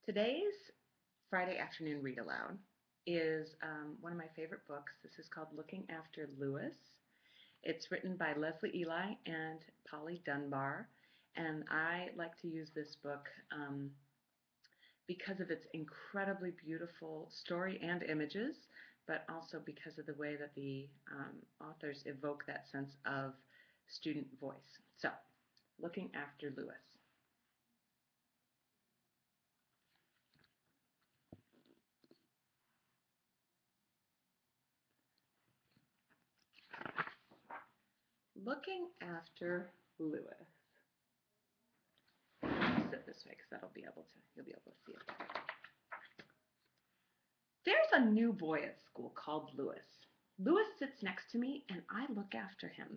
Today's Friday afternoon read aloud is one of my favorite books. This is called Looking After Lewis. It's written by Leslie Ely and Polly Dunbar, and I like to use this book because of its incredibly beautiful story and images, but also because of the way that the authors evoke that sense of student voice. So, Looking After Lewis. Looking After Lewis. Sit this way because you'll be able to see it better. There's a new boy at school called Lewis. Lewis sits next to me and I look after him.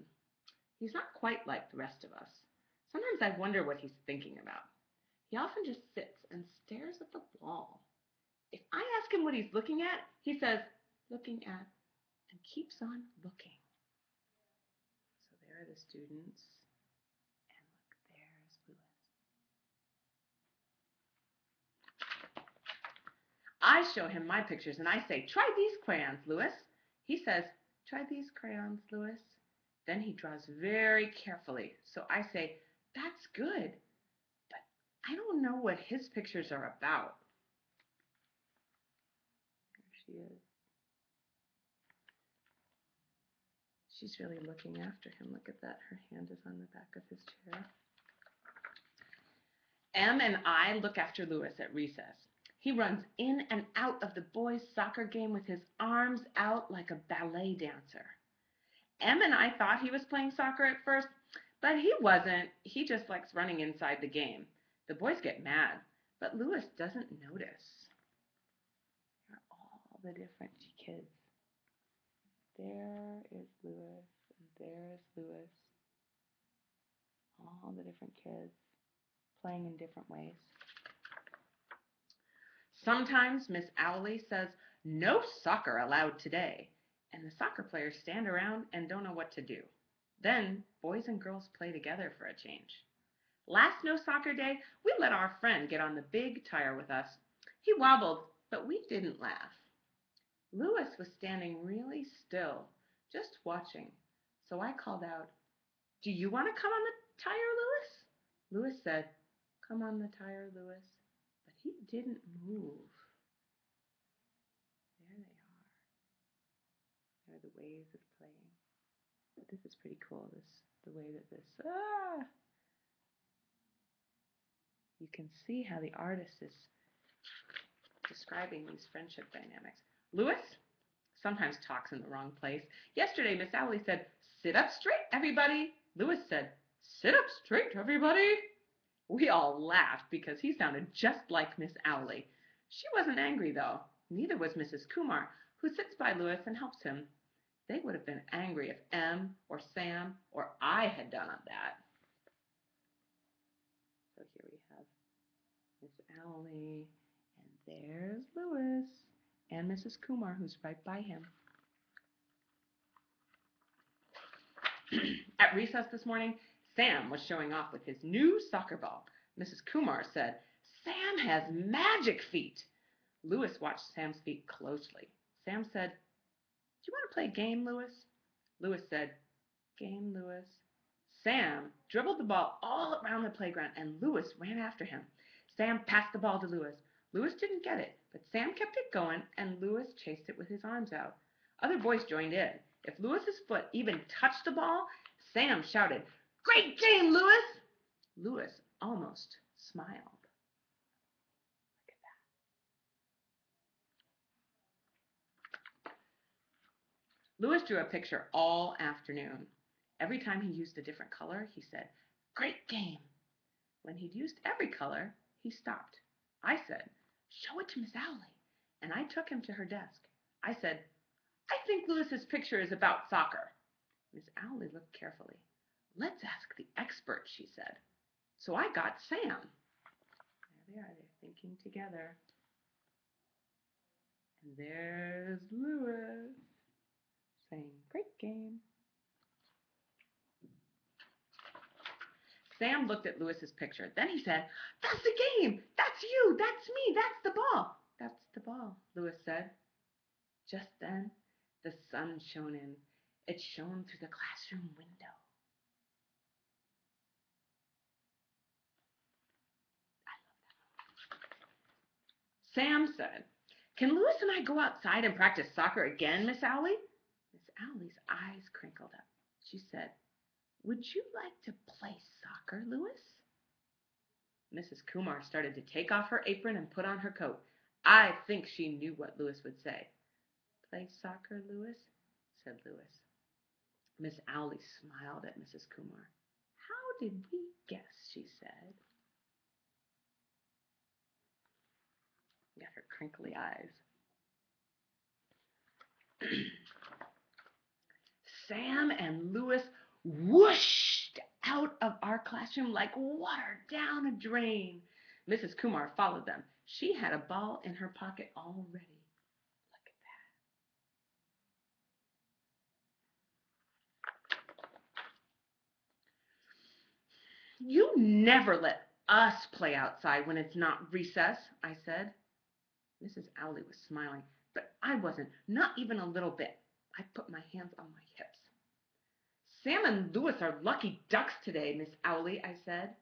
He's not quite like the rest of us. Sometimes I wonder what he's thinking about. He often just sits and stares at the wall. If I ask him what he's looking at, he says, looking at, and keeps on looking. So there are the students, and look, there's Lewis. I show him my pictures and I say, try these crayons, Lewis. He says, try these crayons, Lewis. Then he draws very carefully. So I say, that's good, but I don't know what his pictures are about. There she is. She's really looking after him. Look at that. Her hand is on the back of his chair. Em and I look after Lewis at recess. He runs in and out of the boys' soccer game with his arms out like a ballet dancer. Em and I thought he was playing soccer at first, but he wasn't. He just likes running inside the game. The boys get mad, but Lewis doesn't notice. Here are all the different kids. There is Lewis, and there is Lewis. All the different kids playing in different ways. Sometimes Miss Owley says, no soccer allowed today, and the soccer players stand around and don't know what to do. Then boys and girls play together for a change. Last no soccer day, we let our friend get on the big tire with us. He wobbled, but we didn't laugh. Lewis was standing really still, just watching. So I called out, do you want to come on the tire, Lewis? Lewis said, come on the tire, Lewis. But he didn't move. There they are. There are the waves of playing. But this is pretty cool, the way that you can see how the artist is describing these friendship dynamics. Lewis sometimes talks in the wrong place. Yesterday, Miss Owley said, sit up straight, everybody. Lewis said, sit up straight, everybody. We all laughed because he sounded just like Miss Owley. She wasn't angry, though. Neither was Mrs. Kumar, who sits by Lewis and helps him. They would have been angry if Em or Sam or I had done that. So here we have Miss Owley, and there's Lewis, and Mrs. Kumar, who's right by him. At recess this morning, Sam was showing off with his new soccer ball. Mrs. Kumar said, Sam has magic feet. Lewis watched Sam's feet closely. Sam said, do you want to play a game, Lewis? Lewis said, game, Lewis. Sam dribbled the ball all around the playground, and Lewis ran after him. Sam passed the ball to Lewis. Lewis didn't get it, but Sam kept it going, and Lewis chased it with his arms out. Other boys joined in. If Lewis's foot even touched the ball, Sam shouted, great game, Lewis! Lewis almost smiled. Look at that. Lewis drew a picture all afternoon. Every time he used a different color, he said, great game. When he'd used every color, he stopped. I said, show it to Miss Owley, and I took him to her desk. I said, I think Lewis's picture is about soccer. Miss Owley looked carefully. Let's ask the expert, she said. So I got Sam. There they are, they're thinking together. And there's Lewis saying, great game. Sam looked at Lewis's picture. Then he said, "That's the game. That's you. That's me. That's the ball." "That's the ball," Lewis said. Just then, the sun shone in. It shone through the classroom window. Sam said, "Can Lewis and I go outside and practice soccer again, Miss Owlie?" Miss Owlie's eyes crinkled up. She said, "Would you like to play soccer, Lewis?" Mrs. Kumar started to take off her apron and put on her coat. I think she knew what Lewis would say. "Play soccer, Lewis?" said Lewis. Miss Owlie smiled at Mrs. Kumar. "How did we guess?" she said. Got her crinkly eyes. Sam and Lewis whooshed out of our classroom like water down a drain. Mrs. Kumar followed them. She had a ball in her pocket already. Look at that. "You never let us play outside when it's not recess," I said. Mrs. Owlie was smiling, but I wasn't, not even a little bit. I put my hands on my hips. "Sam and Lewis are lucky ducks today, Miss Owlie," I said.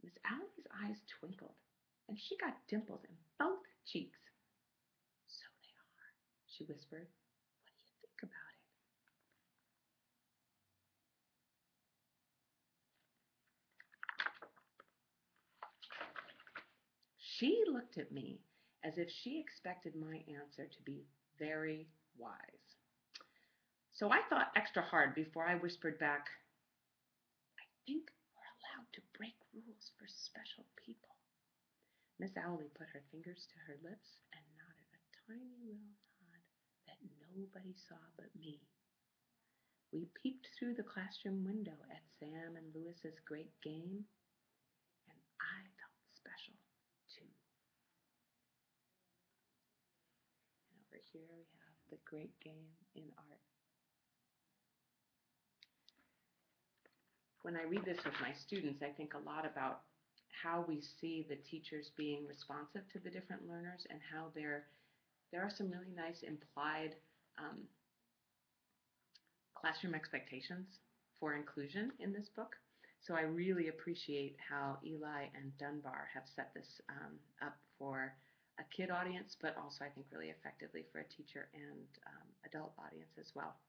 Miss Owlie's eyes twinkled, and she got dimples in both cheeks. "So they are," she whispered. "What do you think about it?" She looked at me as if she expected my answer to be very wise. So I thought extra hard before I whispered back, "I think we're allowed to break rules for special people." Miss Owlie put her fingers to her lips and nodded a tiny little nod that nobody saw but me. We peeped through the classroom window at Sam and Lewis's great game, and I felt special too. And over here we have the great game in art. When I read this with my students, I think a lot about how we see the teachers being responsive to the different learners and how there are some really nice implied classroom expectations for inclusion in this book. So I really appreciate how Eli and Dunbar have set this up for a kid audience, but also I think really effectively for a teacher and adult audience as well.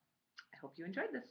I hope you enjoyed this.